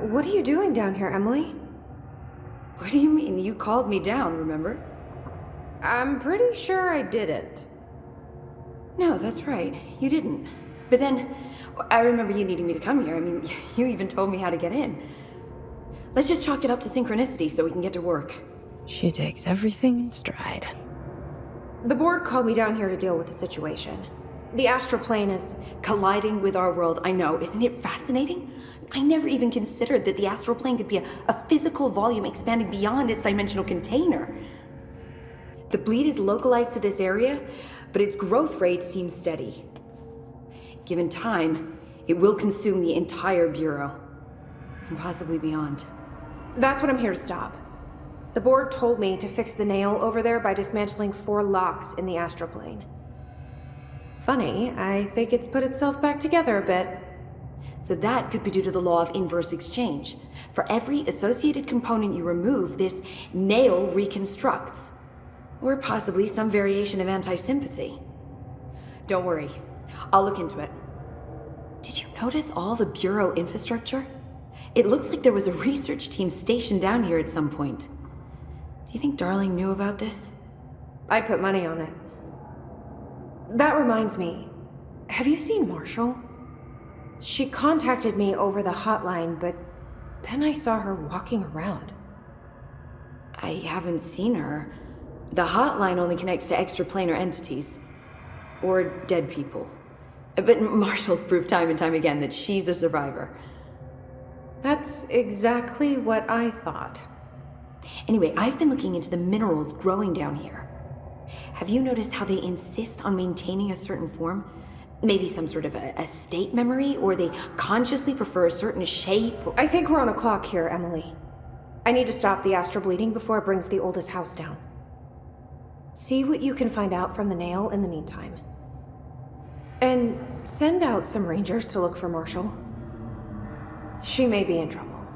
What are you doing down here, Emily? What do you mean? You called me down, remember? I'm pretty sure I didn't. No, that's right. You didn't. But then, I remember you needing me to come here. I mean, you even told me how to get in. Let's just chalk it up to synchronicity so we can get to work. She takes everything in stride. The board called me down here to deal with the situation. The astral plane is Colliding with our world, I know. Isn't it fascinating? I never even considered that the astral plane could be a physical volume expanding beyond its dimensional container. The bleed is localized to this area, but its growth rate seems steady. Given time, it will consume the entire Bureau, and possibly beyond. That's what I'm here to stop. The board told me to fix the nail over there by dismantling 4 locks in the astral plane. Funny, I think it's put itself back together a bit. So that could be due to the law of inverse exchange. For every associated component you remove, this nail reconstructs. Or possibly some variation of anti-sympathy. Don't worry, I'll look into it. Did you notice all the Bureau infrastructure? It looks like there was a research team stationed down here at some point. Do you think Darling knew about this? I'd put money on it. That reminds me, have you seen Marshall? She contacted me over the hotline, but then I saw her walking around. I haven't seen her. The hotline only connects to extraplanar entities. Or dead people. But Marshall's proved time and time again that she's a survivor. That's exactly what I thought. Anyway, I've been looking into the minerals growing down here. Have you noticed how they insist on maintaining a certain form? Maybe some sort of a state memory, or they consciously prefer a certain shape? I think we're on a clock here, Emily. I need to stop the astral bleeding before it brings the oldest house down. See what you can find out from the nail in the meantime. And send out some rangers to look for Marshall. She may be in trouble.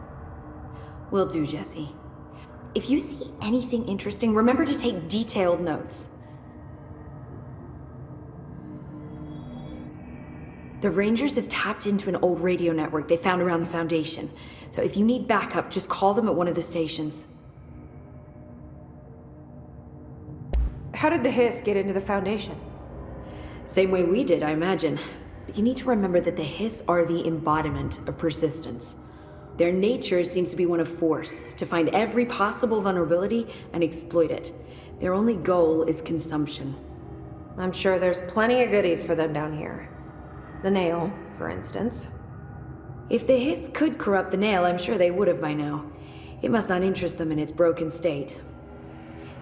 Will do, Jesse. If you see anything interesting, remember to take detailed notes. The Rangers have tapped into an old radio network they found around the Foundation. So if you need backup, just call them at one of the stations. How did the hiss get into the Foundation? Same way we did, I imagine. But you need to remember that the hiss are the embodiment of persistence. Their nature seems to be one of force, to find every possible vulnerability and exploit it. Their only goal is consumption. I'm sure there's plenty of goodies for them down here. The nail, for instance. If the hiss could corrupt the nail, I'm sure they would have by now. It must not interest them in its broken state.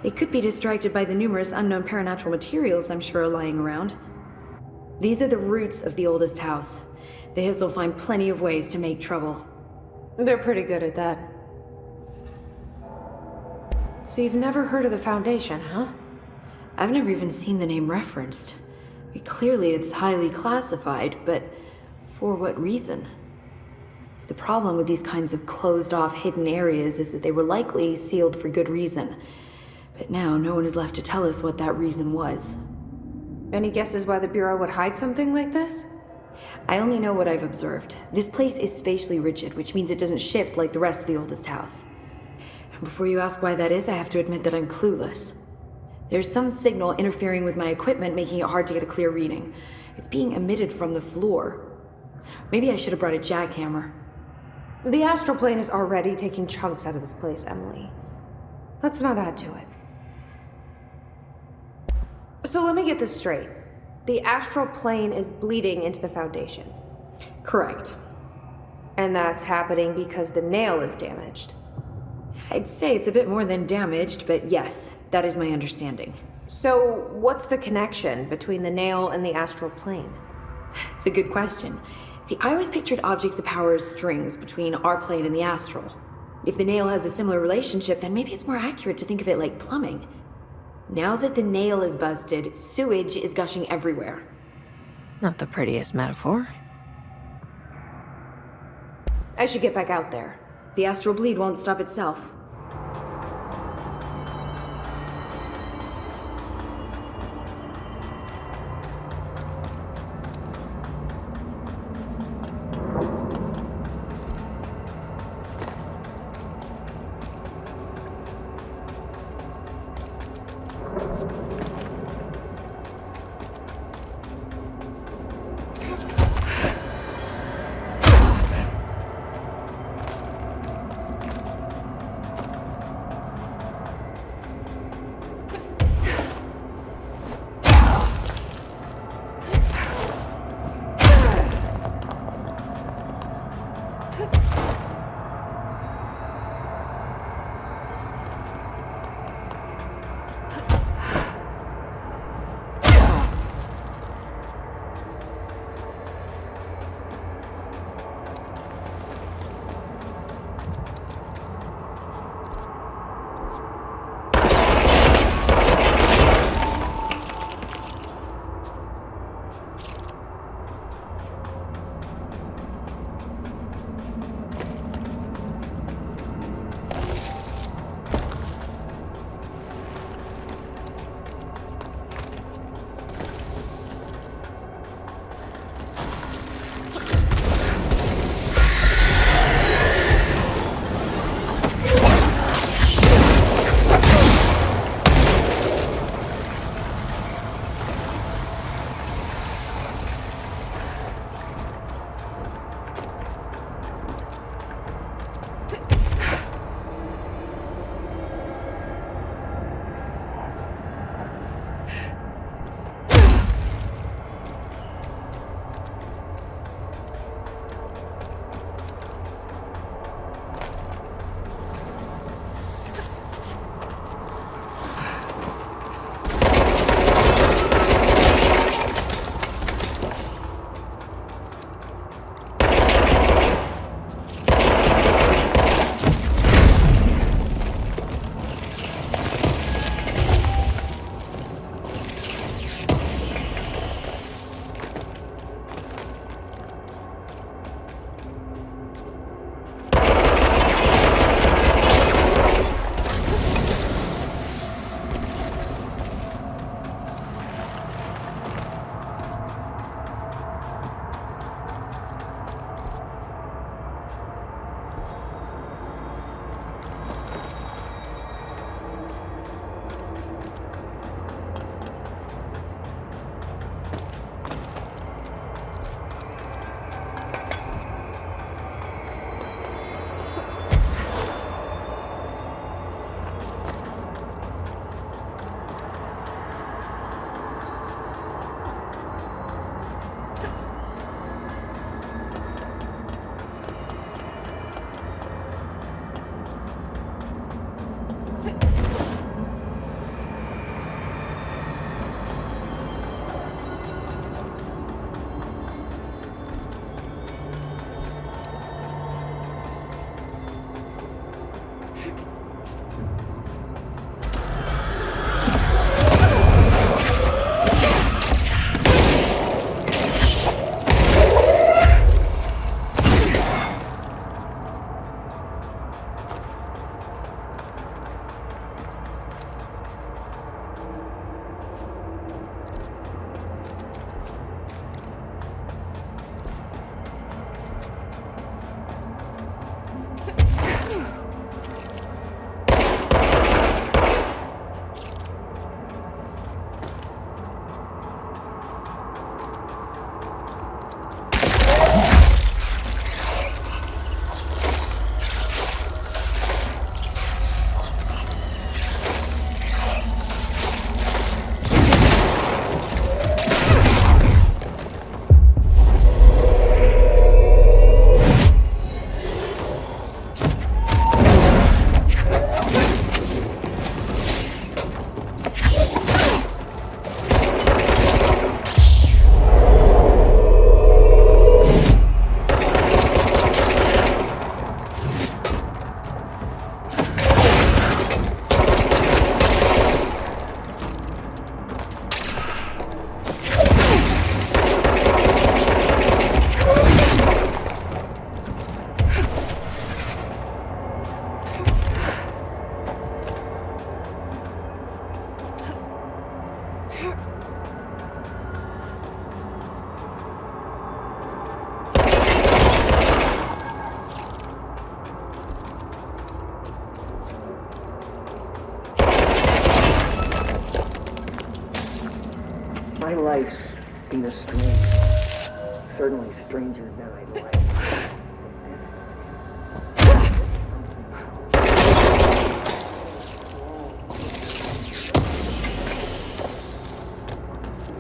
They could be distracted by the numerous unknown paranatural materials I'm sure are lying around. These are the roots of the oldest house. The hiss will find plenty of ways to make trouble. They're pretty good at that. So you've never heard of the Foundation, huh? I've never even seen the name referenced. Clearly it's highly classified, but for what reason? The problem with these kinds of closed-off hidden areas is that they were likely sealed for good reason. But now no one is left to tell us what that reason was. Any guesses why the Bureau would hide something like this? I only know what I've observed. This place is spatially rigid, which means it doesn't shift like the rest of the oldest house. And before you ask why that is, I have to admit that I'm clueless. There's some signal interfering with my equipment, making it hard to get a clear reading. It's being emitted from the floor. Maybe I should have brought a jackhammer. The astral plane is already taking chunks out of this place, Emily. Let's not add to it. So let me get this straight. The astral plane is bleeding into the Foundation. Correct. And that's happening because the nail is damaged. I'd say it's a bit more than damaged, but yes, that is my understanding. So what's the connection between the nail and the astral plane? It's a good question. See, I always pictured objects of power as strings between our plane and the astral. If the nail has a similar relationship, then maybe it's more accurate to think of it like plumbing. Now that the nail is busted, sewage is gushing everywhere. Not the prettiest metaphor. I should get back out there. The astral bleed won't stop itself. life's been a stranger. Certainly stranger than I'd like. But this place is something else.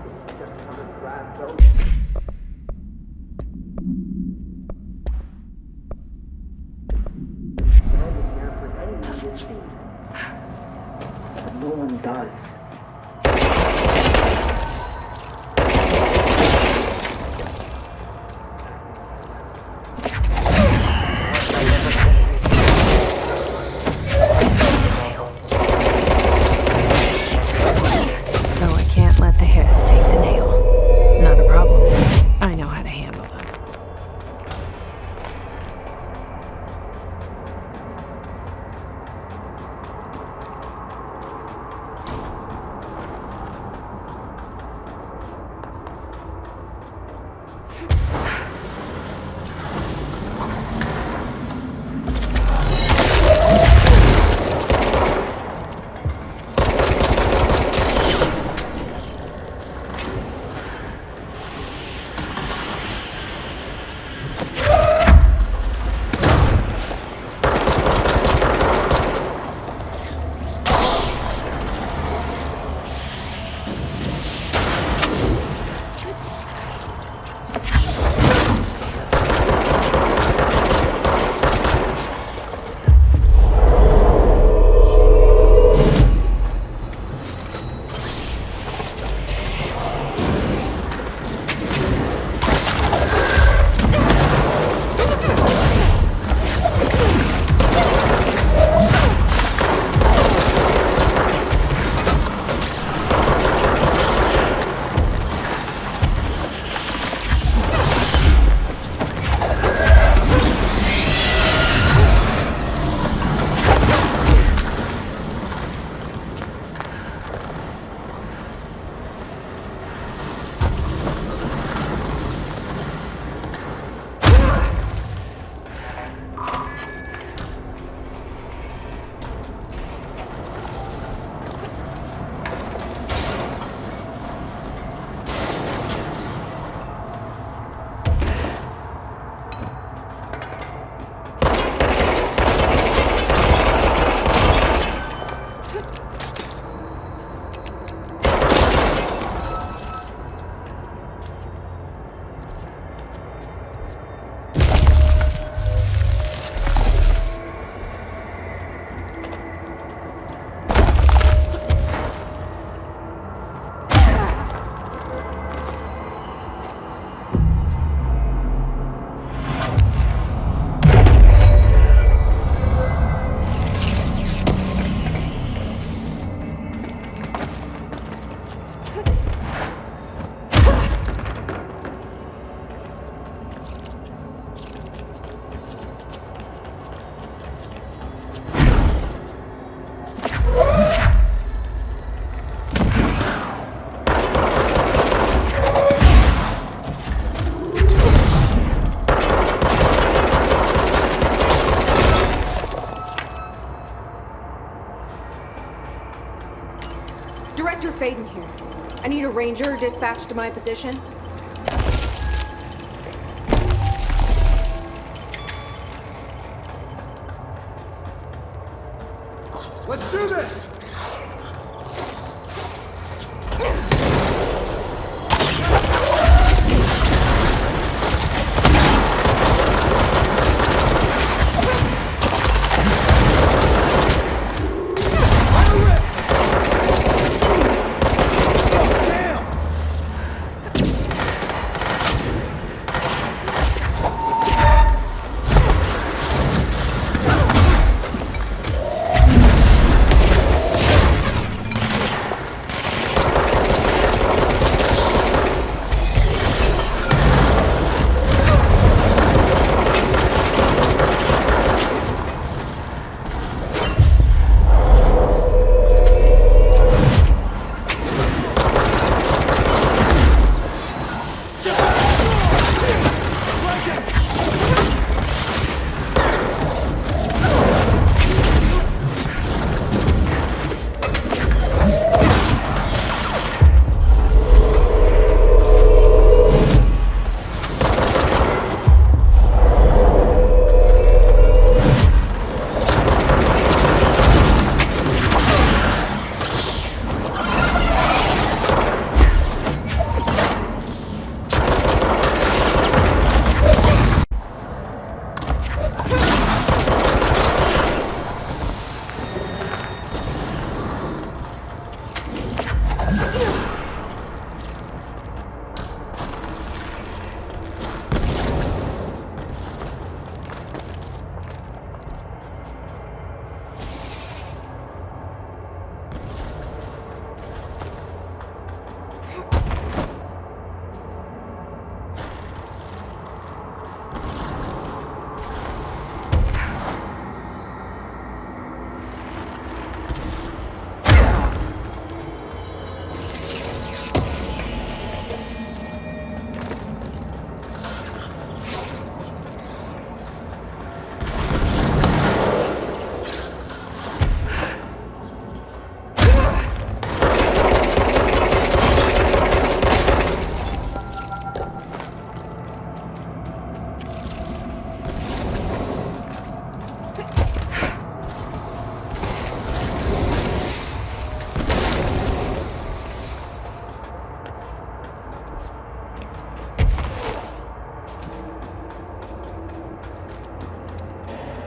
It's just another drab building. Standing there for anyone to see. But no one does. So I can't let the hiss take the nail. Not a problem. I know how to handle them. Director Faden here. I need a ranger dispatched to my position. Let's do this!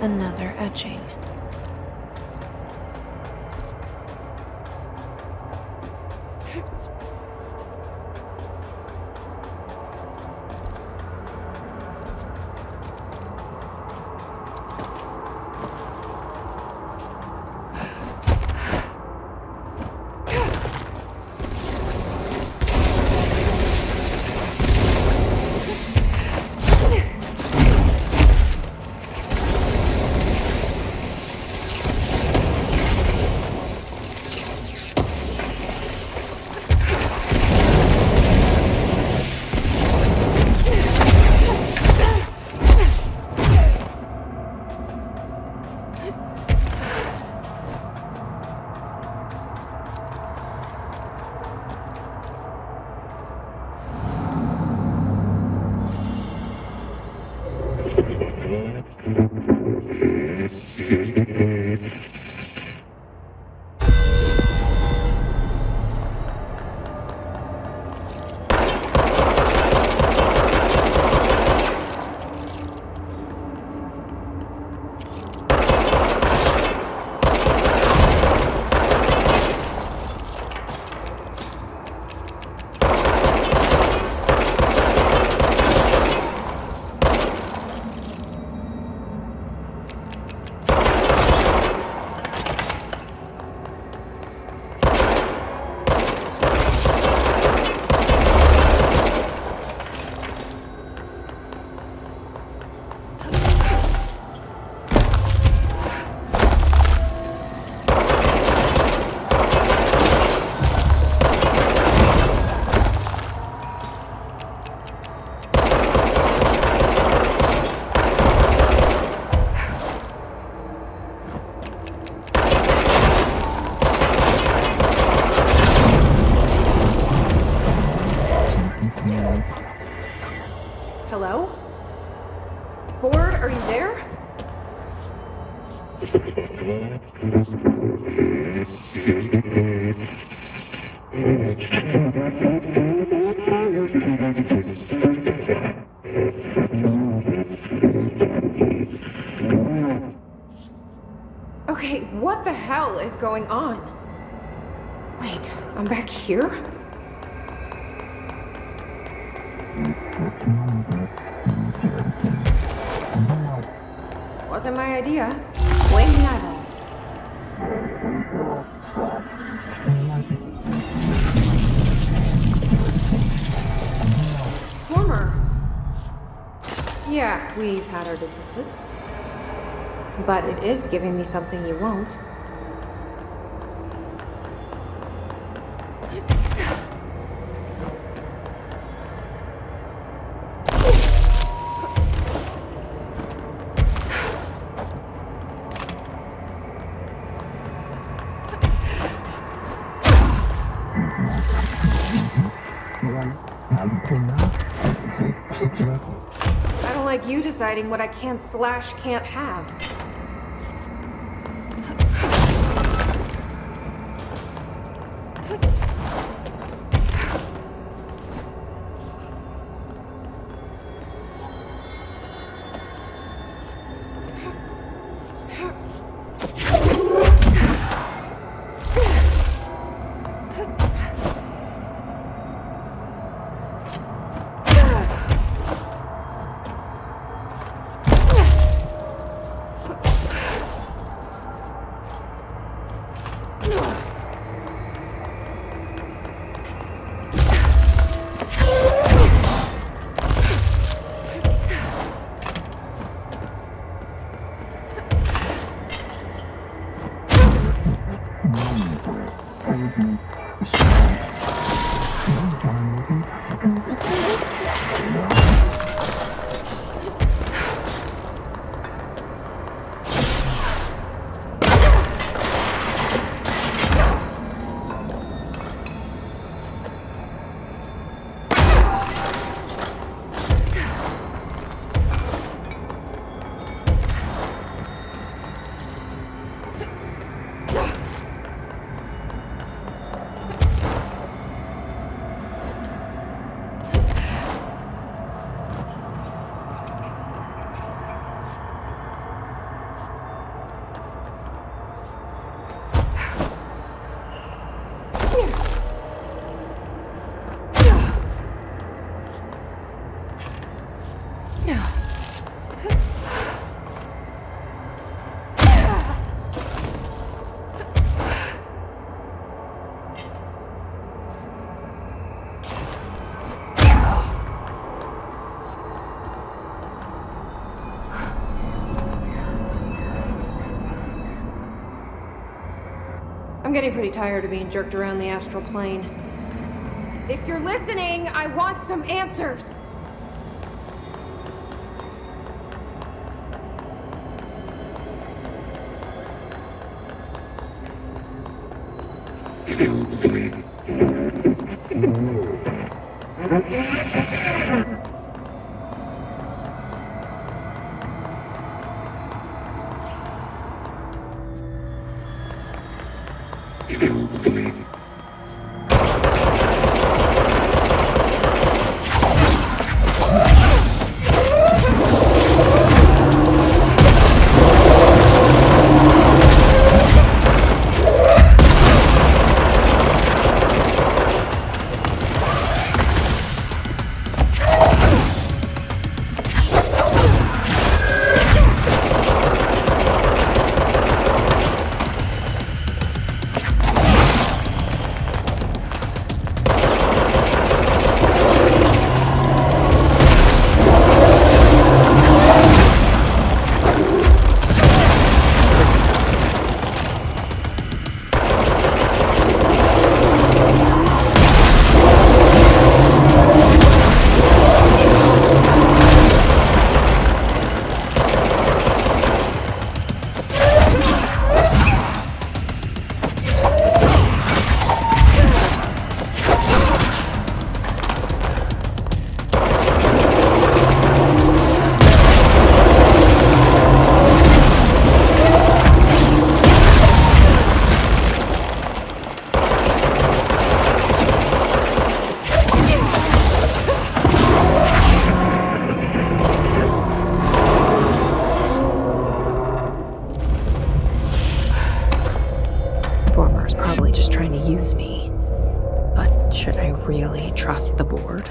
Another etching. Hello? Board, are you there? Okay, what the hell is going on? Wait, I'm back here? Wasn't my idea. Blame the eyeball. Former. Yeah, we've had our differences. But it is giving me something you won't. I don't like you deciding what I can/can't have. I'm getting pretty tired of being jerked around the astral plane. If you're listening, I want some answers! Former's probably just trying to use me. But should I really trust the board?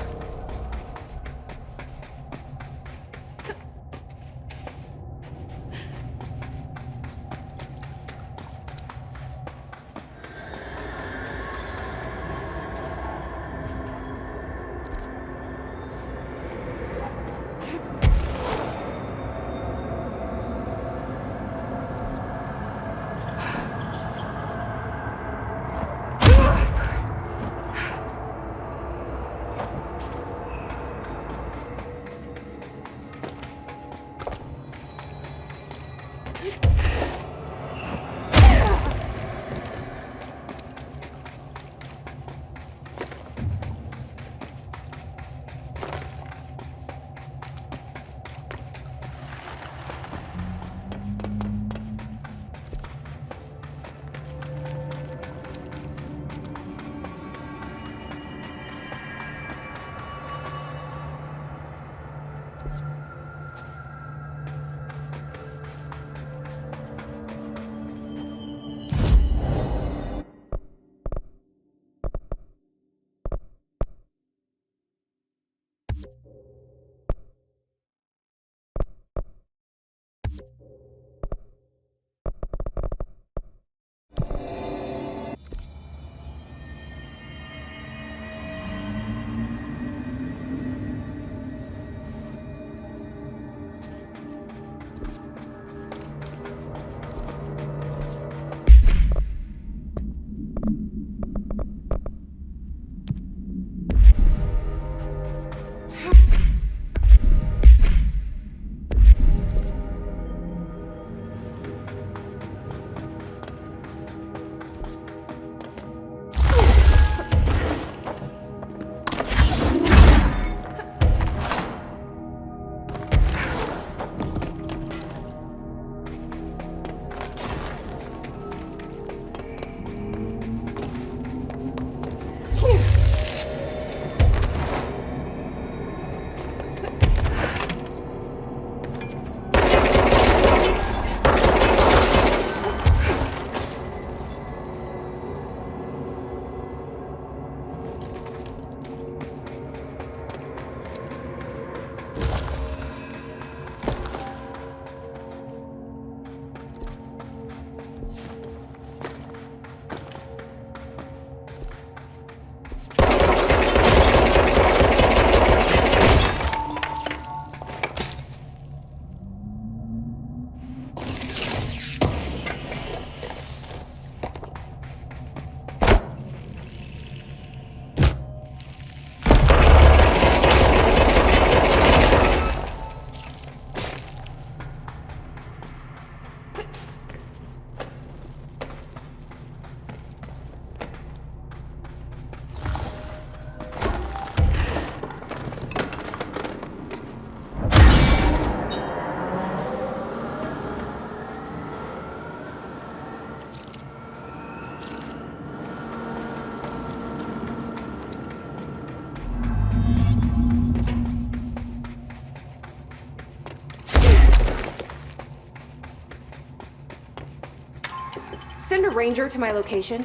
Send a ranger to my location.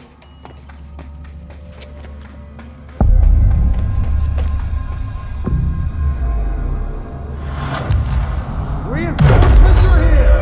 Reinforcements are here!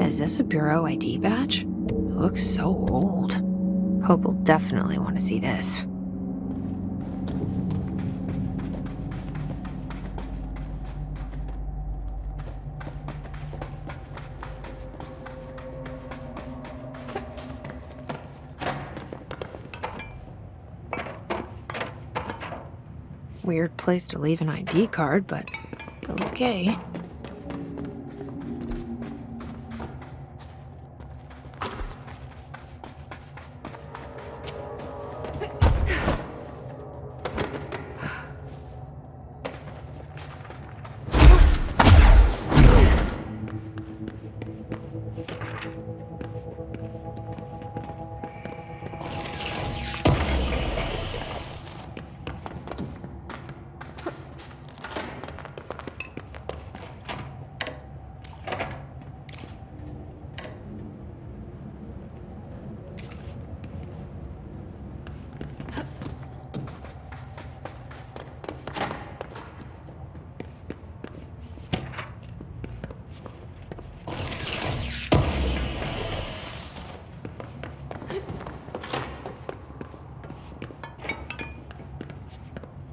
Is this a Bureau ID badge? It looks so old. Hope will definitely want to see this. Weird place to leave an ID card, but okay.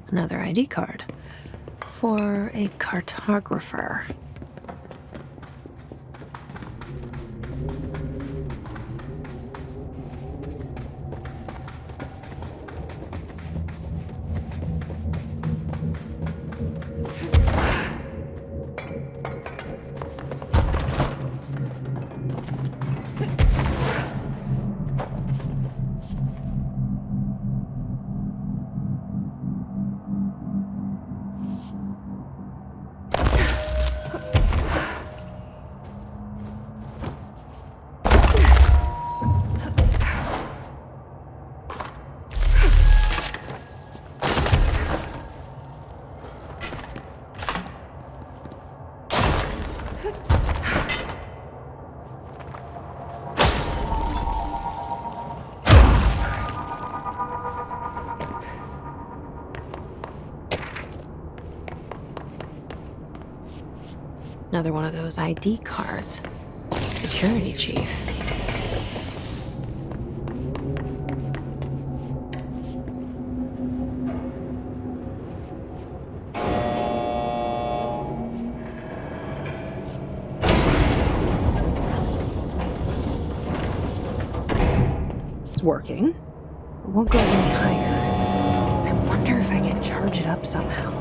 Another ID card for a cartographer. Another one of those ID cards. Security chief. It's working. It won't go any higher. I wonder if I can charge it up somehow.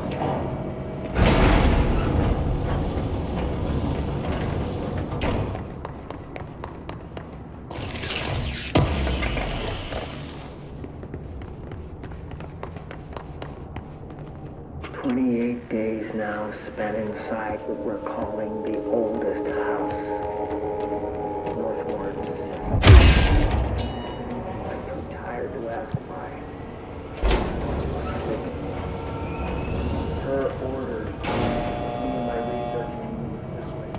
Days now spent inside what we're calling the oldest house. North Warren insists. I'm too tired to ask why. I'm not sleeping. Her orders. Me and my research moves that way.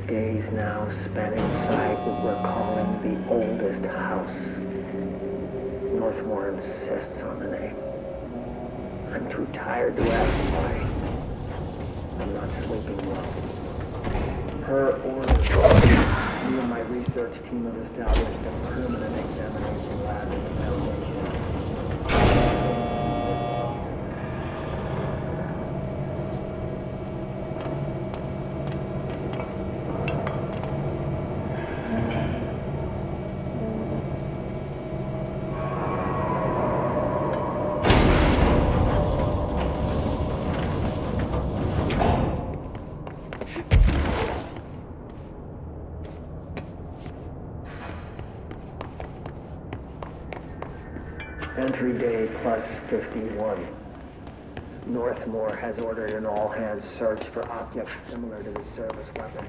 Days now spent inside what we're calling the oldest house. Northmore insists on the name. I'm too tired to ask why. I'm not sleeping well. Her orders. Me and my research team have established a permanent examination lab in the foundation. Entry day plus 51. Northmore has ordered an all-hands search for objects similar to the service weapon.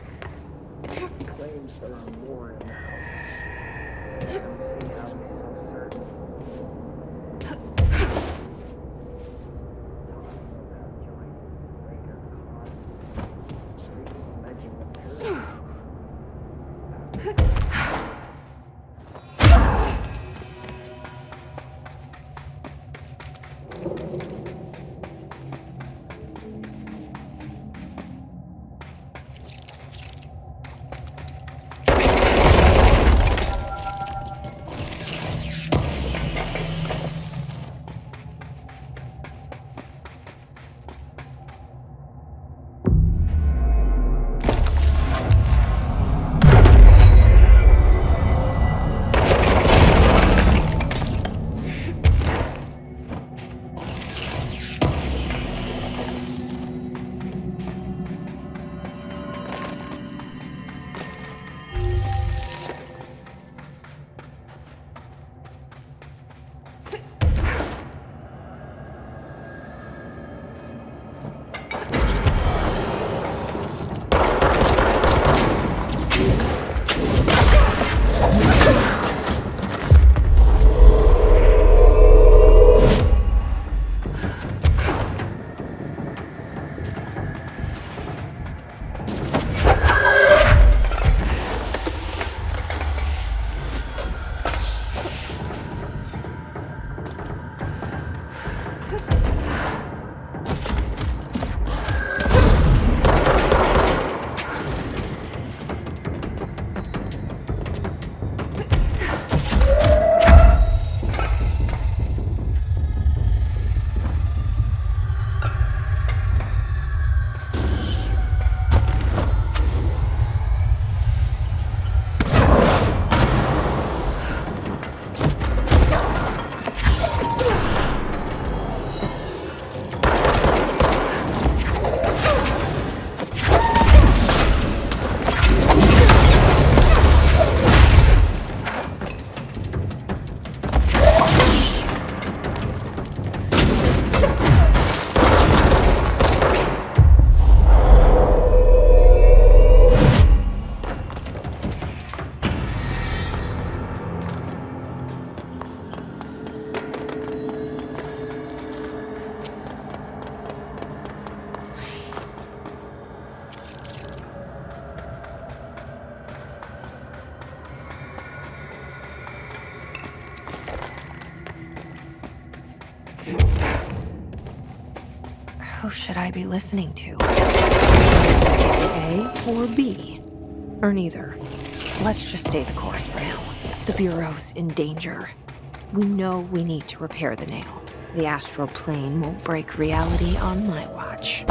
He claims there are more in the house. I don't see how he's so certain. Who should I be listening to? A or B? Or neither? Let's just stay the course for now. The Bureau's in danger. We know we need to repair the nail. The astral plane won't break reality on my watch.